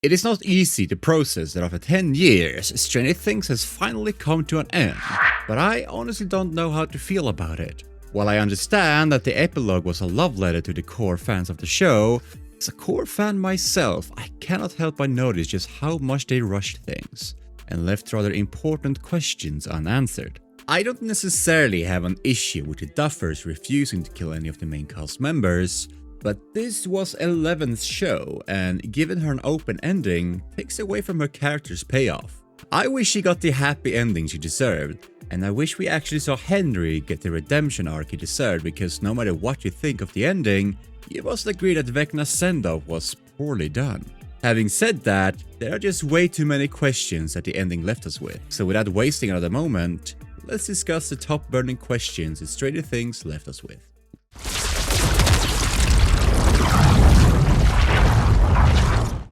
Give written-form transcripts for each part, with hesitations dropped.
It is not easy to process that after 10 years, Stranger Things has finally come to an end, but I honestly don't know how to feel about it. While I understand that the epilogue was a love letter to the core fans of the show, as a core fan myself, I cannot help but notice just how much they rushed things and left rather important questions unanswered. I don't necessarily have an issue with the Duffers refusing to kill any of the main cast members, but this was Eleven's show, and giving her an open ending takes away from her character's payoff. I wish she got the happy ending she deserved, and I wish we actually saw Henry get the redemption arc he deserved, because no matter what you think of the ending, you must agree that Vecna's sendoff was poorly done. Having said that, there are just way too many questions that the ending left us with, so without wasting another moment, let's discuss the top burning questions that Stranger Things left us with.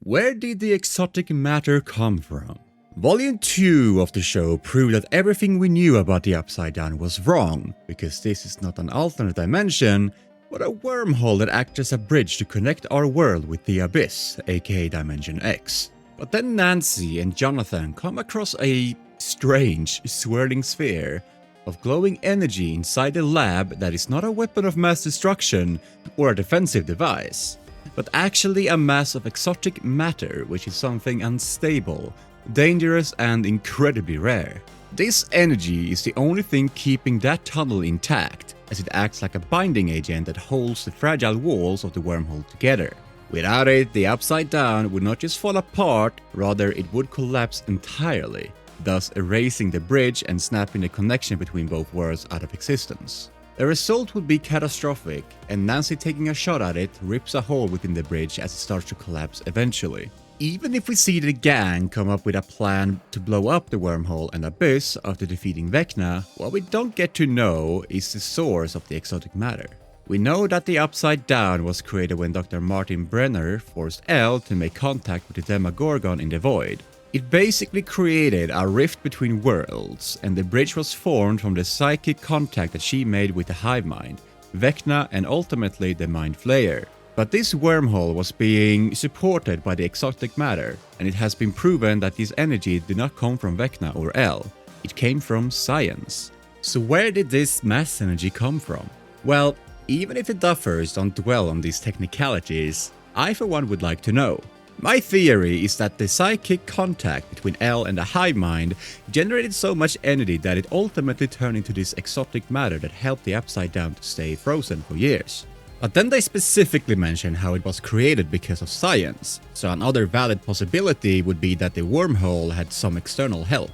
Where did the exotic matter come from? Volume 2 of the show proved that everything we knew about the Upside Down was wrong, because this is not an alternate dimension, but a wormhole that acts as a bridge to connect our world with the Abyss, aka Dimension X. But then Nancy and Jonathan come across a strange, swirling sphere of glowing energy inside the lab that is not a weapon of mass destruction or a defensive device, but actually a mass of exotic matter, which is something unstable, dangerous, and incredibly rare. This energy is the only thing keeping that tunnel intact, as it acts like a binding agent that holds the fragile walls of the wormhole together. Without it, the Upside Down would not just fall apart, rather it would collapse entirely, thus erasing the bridge and snapping the connection between both worlds out of existence. The result would be catastrophic, and Nancy taking a shot at it rips a hole within the bridge as it starts to collapse eventually. Even if we see the gang come up with a plan to blow up the wormhole and abyss after defeating Vecna, what we don't get to know is the source of the exotic matter. We know that the Upside Down was created when Dr. Martin Brenner forced Elle to make contact with the Demogorgon in the void. It basically created a rift between worlds, and the bridge was formed from the psychic contact that she made with the hive mind, Vecna, and ultimately the mind Flayer. But this wormhole was being supported by the exotic matter, and it has been proven that this energy did not come from Vecna or Elle. It came from science. So where did this mass energy come from? Well, even if the Duffers don't dwell on these technicalities, I for one would like to know. My theory is that the psychic contact between Elle and the hive mind generated so much energy that it ultimately turned into this exotic matter that helped the Upside Down to stay frozen for years. But then they specifically mention how it was created because of science, so another valid possibility would be that the wormhole had some external help.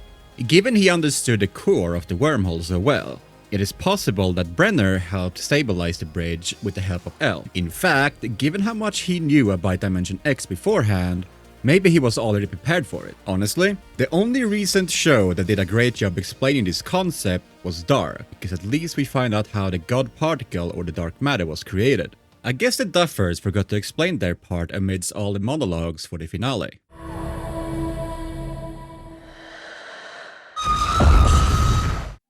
Given he understood the core of the wormhole so well, it is possible that Brenner helped stabilize the bridge with the help of Elle. In fact, given how much he knew about Dimension X beforehand, maybe he was already prepared for it. Honestly, the only recent show that did a great job explaining this concept was Dark, because at least we find out how the God Particle or the Dark Matter was created. I guess the Duffers forgot to explain their part amidst all the monologues for the finale.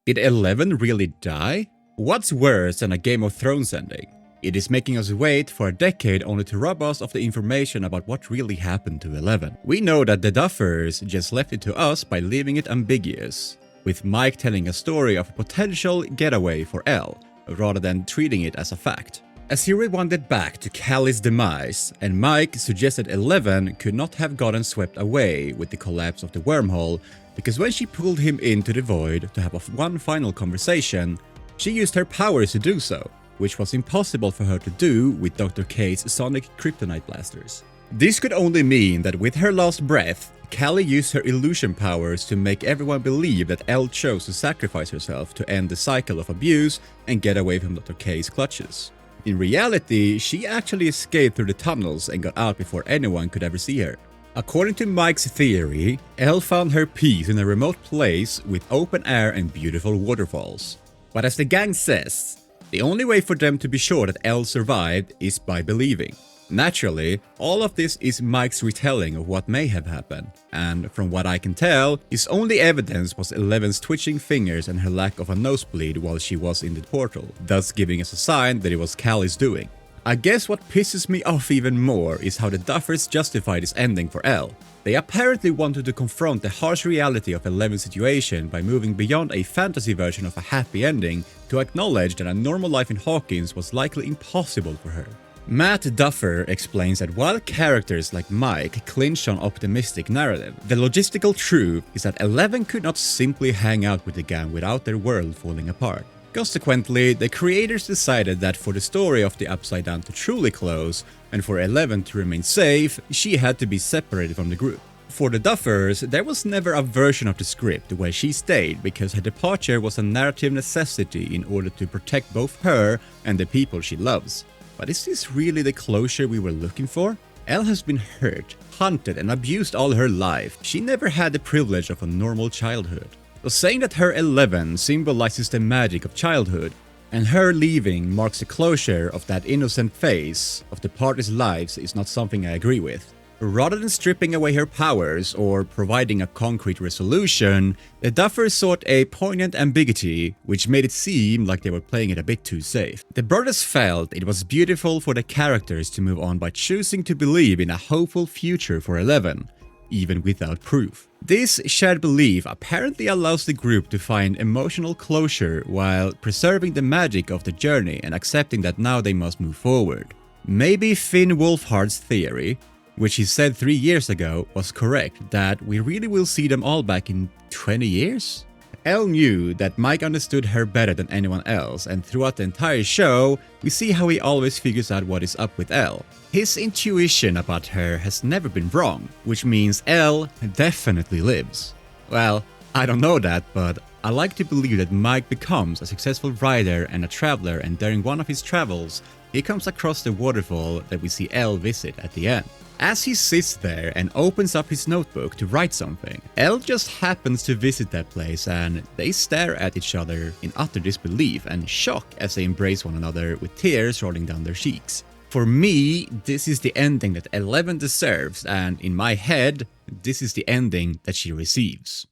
Did 11 really die? What's worse than a Game of Thrones ending? It is making us wait for a decade only to rob us of the information about what really happened to 11. We know that the Duffers just left it to us by leaving it ambiguous, with Mike telling a story of a potential getaway for Elle, rather than treating it as a fact. As he rewinded back to Callie's demise, and Mike suggested 11 could not have gotten swept away with the collapse of the wormhole, because when she pulled him into the void to have one final conversation, she used her powers to do so, which was impossible for her to do with Dr. K's sonic kryptonite blasters. This could only mean that with her last breath, Callie used her illusion powers to make everyone believe that Elle chose to sacrifice herself to end the cycle of abuse and get away from Dr. K's clutches. In reality, she actually escaped through the tunnels and got out before anyone could ever see her. According to Mike's theory, Elle found her peace in a remote place with open air and beautiful waterfalls. But as the gang says, the only way for them to be sure that Elle survived is by believing. Naturally, all of this is Mike's retelling of what may have happened, and from what I can tell, his only evidence was 11's twitching fingers and her lack of a nosebleed while she was in the portal, thus giving us a sign that it was Callie's doing. I guess what pisses me off even more is how the Duffers justify this ending for Elle. They apparently wanted to confront the harsh reality of Eleven's situation by moving beyond a fantasy version of a happy ending to acknowledge that a normal life in Hawkins was likely impossible for her. Matt Duffer explains that while characters like Mike clinch on optimistic narrative, the logistical truth is that Eleven could not simply hang out with the gang without their world falling apart. Consequently, the creators decided that for the story of the Upside Down to truly close, and for Eleven to remain safe, she had to be separated from the group. For the Duffers, there was never a version of the script where she stayed because her departure was a narrative necessity in order to protect both her and the people she loves. But is this really the closure we were looking for? Elle has been hurt, hunted and abused all her life. She never had the privilege of a normal childhood. So saying that her 11 symbolizes the magic of childhood, and her leaving marks the closure of that innocent phase of the party's lives is not something I agree with. Rather than stripping away her powers or providing a concrete resolution, the Duffers sought a poignant ambiguity, which made it seem like they were playing it a bit too safe. The brothers felt it was beautiful for the characters to move on by choosing to believe in a hopeful future for Eleven, even without proof. This shared belief apparently allows the group to find emotional closure while preserving the magic of the journey and accepting that now they must move forward. Maybe Finn Wolfhard's theory, which he said 3 years ago, was correct, that we really will see them all back in 20 years? Elle knew that Mike understood her better than anyone else, and throughout the entire show, we see how he always figures out what is up with Elle. His intuition about her has never been wrong, which means Elle definitely lives. Well, I don't know that, but I like to believe that Mike becomes a successful rider and a traveler, and during one of his travels, he comes across the waterfall that we see Elle visit at the end. As he sits there and opens up his notebook to write something, Elle just happens to visit that place and they stare at each other in utter disbelief and shock as they embrace one another with tears rolling down their cheeks. For me, this is the ending that Eleven deserves, and in my head, this is the ending that she receives.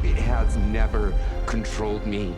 It has never controlled me.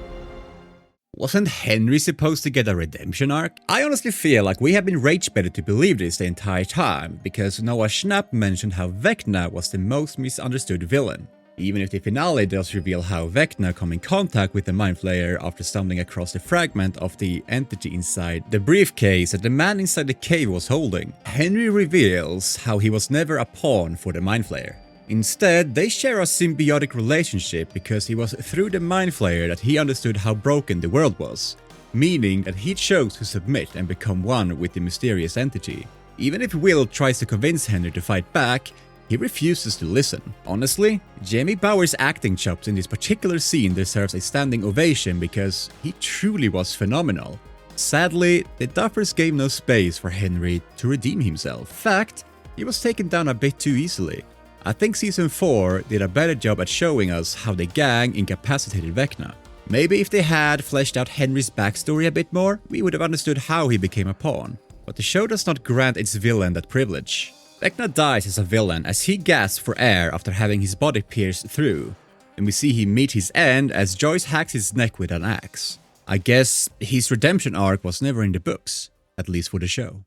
Wasn't Henry supposed to get a redemption arc? I honestly feel like we have been rage-baited to believe this the entire time, because Noah Schnapp mentioned how Vecna was the most misunderstood villain. Even if the finale does reveal how Vecna come in contact with the Mind Flayer after stumbling across the fragment of the entity inside the briefcase that the man inside the cave was holding, Henry reveals how he was never a pawn for the Mind Flayer. Instead, they share a symbiotic relationship because it was through the Mind Flayer that he understood how broken the world was, meaning that he chose to submit and become one with the mysterious entity. Even if Will tries to convince Henry to fight back, he refuses to listen. Honestly, Jamie Bauer's acting chops in this particular scene deserves a standing ovation because he truly was phenomenal. Sadly, the Duffers gave no space for Henry to redeem himself. In fact, he was taken down a bit too easily. I think Season 4 did a better job at showing us how the gang incapacitated Vecna. Maybe if they had fleshed out Henry's backstory a bit more, we would have understood how he became a pawn. But the show does not grant its villain that privilege. Vecna dies as a villain as he gasps for air after having his body pierced through, and we see him meet his end as Joyce hacks his neck with an axe. I guess his redemption arc was never in the books, at least for the show.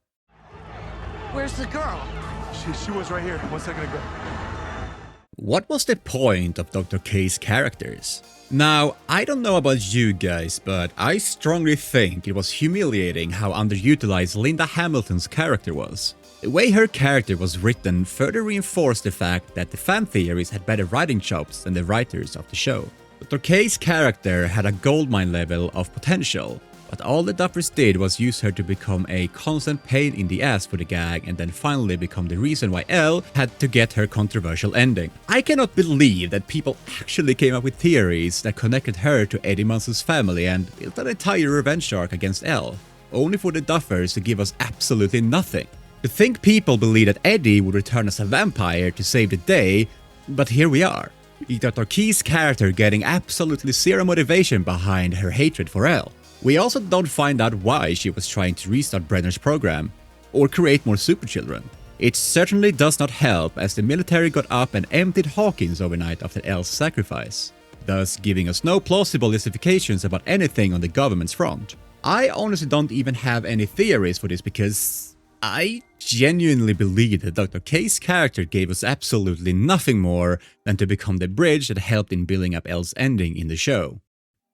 Where's the girl? She was right here 1 second ago. What was the point of Dr. K's characters? Now, I don't know about you guys, but I strongly think it was humiliating how underutilized Linda Hamilton's character was. The way her character was written further reinforced the fact that the fan theories had better writing chops than the writers of the show. Dr. K's character had a goldmine level of potential, but all the Duffers did was use her to become a constant pain in the ass for the gang and then finally become the reason why Elle had to get her controversial ending. I cannot believe that people actually came up with theories that connected her to Eddie Munso's family and built an entire revenge arc against Elle, only for the Duffers to give us absolutely nothing. To think people believed that Eddie would return as a vampire to save the day, but here we are. Dr. Key's character getting absolutely zero motivation behind her hatred for Elle. We also don't find out why she was trying to restart Brenner's program, or create more superchildren. It certainly does not help as the military got up and emptied Hawkins overnight after Elle's sacrifice, thus giving us no plausible justifications about anything on the government's front. I honestly don't even have any theories for this because I genuinely believe that Dr. K's character gave us absolutely nothing more than to become the bridge that helped in building up Elle's ending in the show.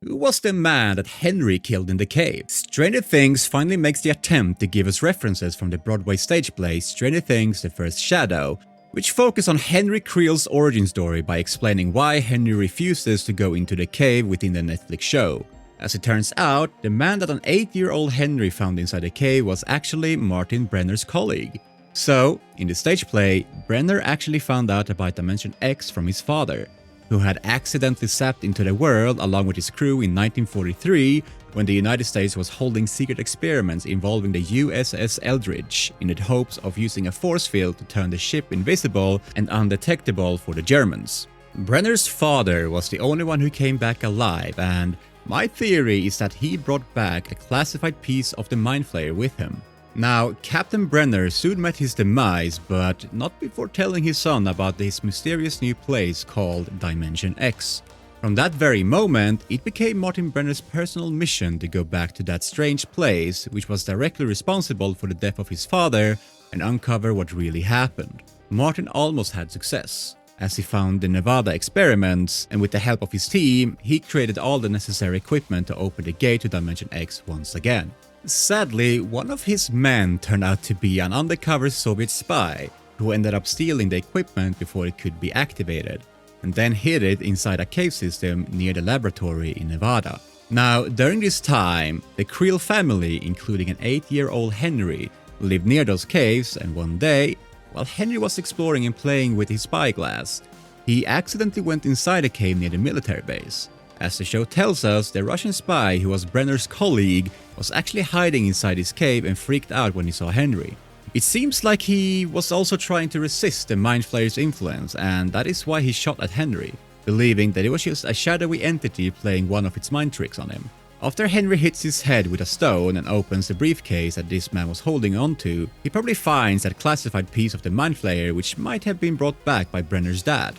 Who was the man that Henry killed in the cave? Stranger Things finally makes the attempt to give us references from the Broadway stage play Stranger Things: The First Shadow, which focus on Henry Creel's origin story by explaining why Henry refuses to go into the cave within the Netflix show. As it turns out, the man that an 8-year-old Henry found inside the cave was actually Martin Brenner's colleague. So, in the stage play, Brenner actually found out about Dimension X from his father, who had accidentally zapped into the world along with his crew in 1943 when the United States was holding secret experiments involving the USS Eldridge in the hopes of using a force field to turn the ship invisible and undetectable for the Germans. Brenner's father was the only one who came back alive, and my theory is that he brought back a classified piece of the Mind Flayer with him. Now, Captain Brenner soon met his demise, but not before telling his son about his mysterious new place called Dimension X. From that very moment, it became Martin Brenner's personal mission to go back to that strange place, which was directly responsible for the death of his father, and uncover what really happened. Martin almost had success, as he found the Nevada experiments, and with the help of his team, he created all the necessary equipment to open the gate to Dimension X once again. Sadly, one of his men turned out to be an undercover Soviet spy, who ended up stealing the equipment before it could be activated, and then hid it inside a cave system near the laboratory in Nevada. Now, during this time, the Creel family, including an 8-year-old Henry, lived near those caves, and one day, while Henry was exploring and playing with his spyglass, he accidentally went inside a cave near the military base. As the show tells us, the Russian spy who was Brenner's colleague was actually hiding inside his cave and freaked out when he saw Henry. It seems like he was also trying to resist the Mind Flayer's influence, and that is why he shot at Henry, believing that it was just a shadowy entity playing one of its mind tricks on him. After Henry hits his head with a stone and opens the briefcase that this man was holding onto, he probably finds that classified piece of the Mind Flayer which might have been brought back by Brenner's dad.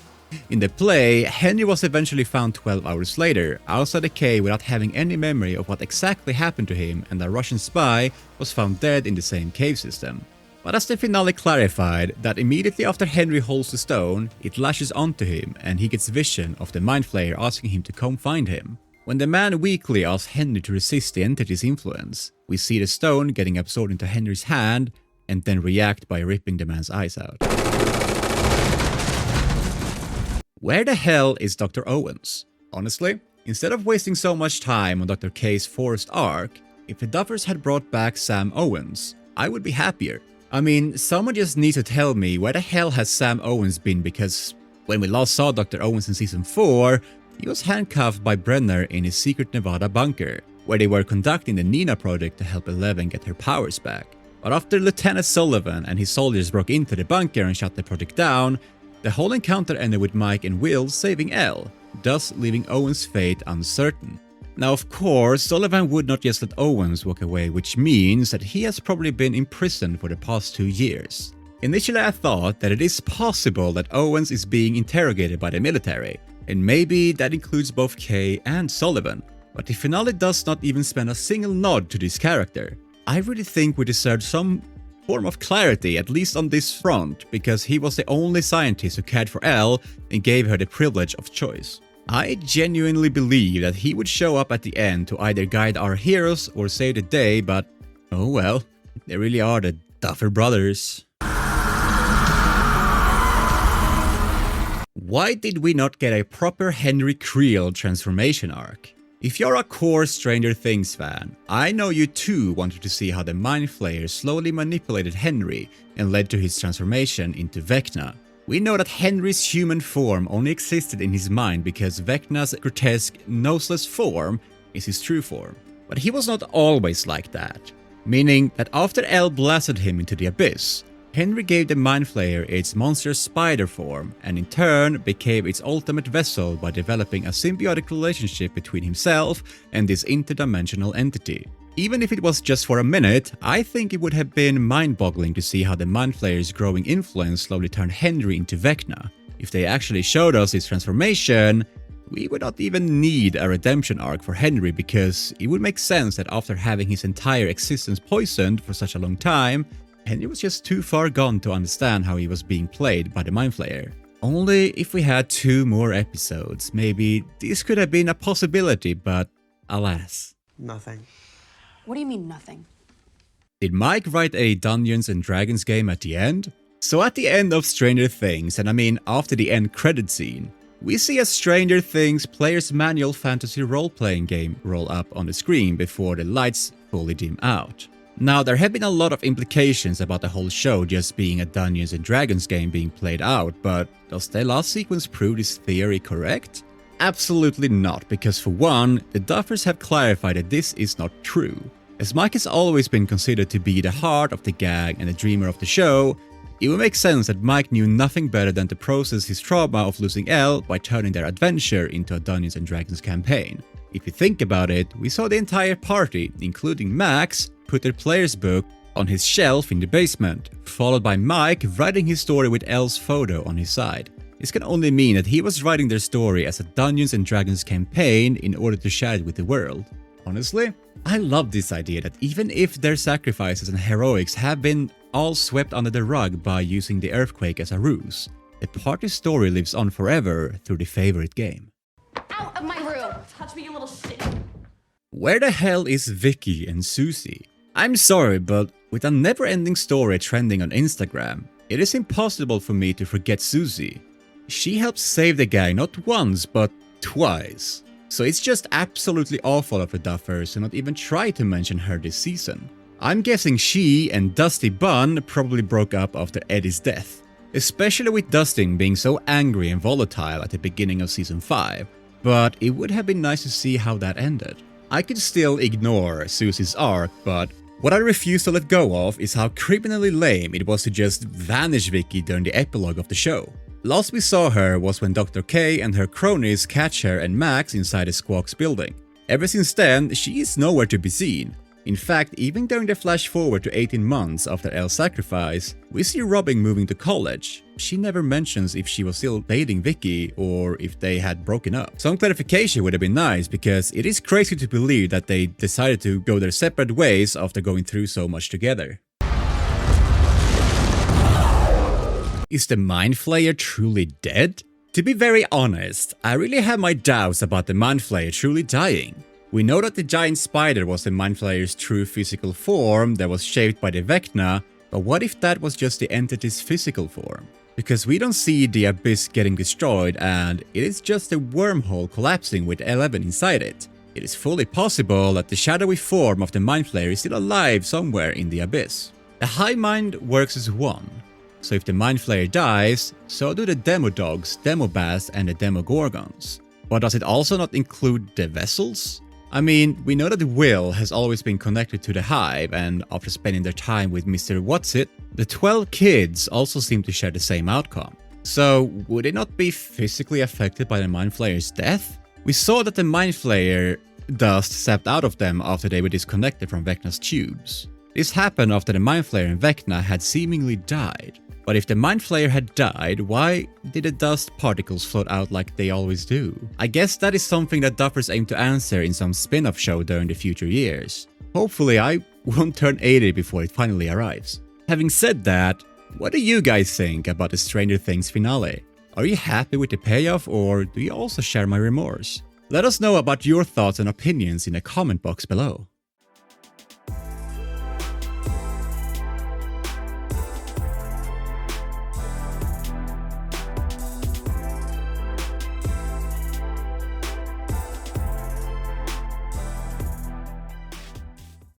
In the play, Henry was eventually found 12 hours later, outside the cave without having any memory of what exactly happened to him, and the Russian spy was found dead in the same cave system. But as the finale clarified, that immediately after Henry holds the stone, it lashes onto him and he gets vision of the Mind Flayer asking him to come find him. When the man weakly asks Henry to resist the entity's influence, we see the stone getting absorbed into Henry's hand and then react by ripping the man's eyes out. Where the hell is Dr. Owens? Honestly, instead of wasting so much time on Dr. K's forced arc, if the Duffers had brought back Sam Owens, I would be happier. I mean, someone just needs to tell me where the hell has Sam Owens been, because when we last saw Dr. Owens in Season 4, he was handcuffed by Brenner in his secret Nevada bunker, where they were conducting the Nina project to help Eleven get her powers back. But after Lieutenant Sullivan and his soldiers broke into the bunker and shut the project down, the whole encounter ended with Mike and Will saving Elle, thus leaving Owens' fate uncertain. Now, of course, Sullivan would not just let Owens walk away, which means that he has probably been in prison for the past 2 years. Initially, I thought that it is possible that Owens is being interrogated by the military, and maybe that includes both Kay and Sullivan. But the finale does not even spend a single nod to this character. I really think we deserve some form of clarity, at least on this front, because he was the only scientist who cared for Elle and gave her the privilege of choice. I genuinely believe that he would show up at the end to either guide our heroes or save the day, but oh well, they really are the Duffer brothers. Why did we not get a proper Henry Creel transformation arc? If you're a core Stranger Things fan, I know you too wanted to see how the Mind Flayer slowly manipulated Henry and led to his transformation into Vecna. We know that Henry's human form only existed in his mind because Vecna's grotesque, noseless form is his true form. But he was not always like that, meaning that after Elle blasted him into the abyss, Henry gave the Mind Flayer its monstrous spider form and in turn became its ultimate vessel by developing a symbiotic relationship between himself and this interdimensional entity. Even if it was just for a minute, I think it would have been mind-boggling to see how the Mind Flayer's growing influence slowly turned Henry into Vecna. If they actually showed us his transformation, We would not even need a redemption arc for Henry because it would make sense that after having his entire existence poisoned for such a long time, Henry was just too far gone to understand how he was being played by the Mind Flayer. Only if we had 2 more episodes, maybe this could have been a possibility, but alas. Nothing. What do you mean, nothing? Did Mike write a Dungeons and Dragons game at the end? So at the end of Stranger Things, and I mean after the end credit scene, we see a Stranger Things player's manual fantasy role-playing game roll up on the screen before the lights fully dim out. Now, there have been a lot of implications about the whole show just being a Dungeons and Dragons game being played out, but does the last sequence prove this theory correct? Absolutely not, because for one, the Duffers have clarified that this is not true. As Mike has always been considered to be the heart of the gang and the dreamer of the show, it would make sense that Mike knew nothing better than to process his trauma of losing Elle by turning their adventure into a Dungeons and Dragons campaign. If you think about it, we saw the entire party, including Max, put their player's book on his shelf in the basement, followed by Mike writing his story with Elle's photo on his side. This can only mean that he was writing their story as a Dungeons and Dragons campaign in order to share it with the world. Honestly, I love this idea that even if their sacrifices and heroics have been all swept under the rug by using the earthquake as a ruse, the party's story lives on forever through the favorite game. Out of my room! Touch me, you little shit! Where the hell is Vicky and Susie? I'm sorry, but with a never-ending story trending on Instagram, it is impossible for me to forget Susie. She helped save the gang not once, but twice. So it's just absolutely awful of the Duffers to not even try to mention her this season. I'm guessing she and Dusty Bunn probably broke up after Eddie's death, especially with Dustin being so angry and volatile at the beginning of season 5, but it would have been nice to see how that ended. I could still ignore Susie's arc, but what I refuse to let go of is how criminally lame it was to just vanish Vicky during the epilogue of the show. Last we saw her was when Dr. K and her cronies catch her and Max inside the Squawk's building. Ever since then, she is nowhere to be seen. In fact, even during the flash forward to 18 months after Elle's sacrifice, we see Robin moving to college. She never mentions if she was still dating Vicky or if they had broken up. Some clarification would have been nice because it is crazy to believe that they decided to go their separate ways after going through so much together. Is the Mind Flayer truly dead? To be very honest, I really have my doubts about the Mind Flayer truly dying. We know that the giant spider was the Mind Flayer's true physical form that was shaped by the Vecna, but what if that was just the entity's physical form? Because we don't see the abyss getting destroyed and it is just a wormhole collapsing with 11 inside it. It is fully possible that the shadowy form of the Mind Flayer is still alive somewhere in the abyss. The Hive Mind works as one. So if the Mind Flayer dies, so do the Demodogs, Demobaths and the Demogorgons. But does it also not include the Vessels? I mean, we know that Will has always been connected to the Hive, and after spending their time with Mr. Whatsit, the 12 kids also seem to share the same outcome. So, would it not be physically affected by the Mind Flayer's death? We saw that the Mind Flayer dust sapped out of them after they were disconnected from Vecna's tubes. This happened after the Mind Flayer and Vecna had seemingly died. But if the Mind Flayer had died, why did the dust particles float out like they always do? I guess that is something that Duffers aim to answer in some spin-off show during the future years. Hopefully I won't turn 80 before it finally arrives. Having said that, what do you guys think about the Stranger Things finale? Are you happy with the payoff or do you also share my remorse? Let us know about your thoughts and opinions in the comment box below.